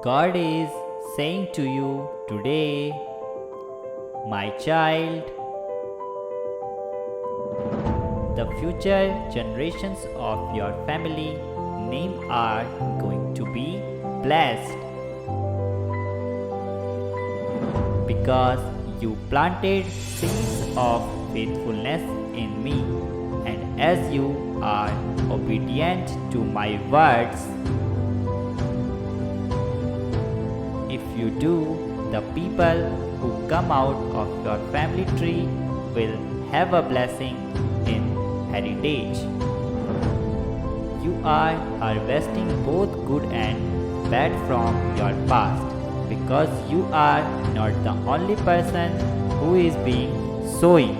God is saying to you today, my child, the future generations of your family name are going to be blessed because you planted seeds of faithfulness in me, and as you are obedient to my words, if you do, the people who come out of your family tree will have a blessing in heritage. You are harvesting both good and bad from your past because you are not the only person who is being sowing.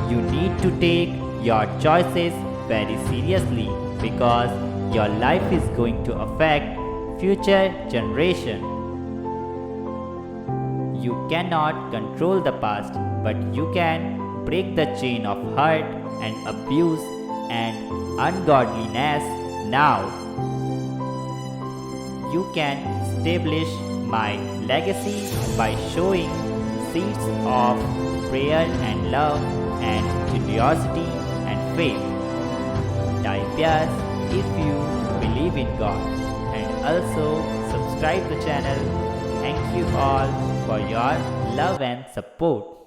You need to take your choices very seriously because your life is going to affect future generation. You cannot control the past, but you can break the chain of hurt and abuse and ungodliness now. You can establish my legacy by showing seeds of prayer and love and generosity and faith. Type yes if you believe in God, and also subscribe the channel. Thank you all for your love and support.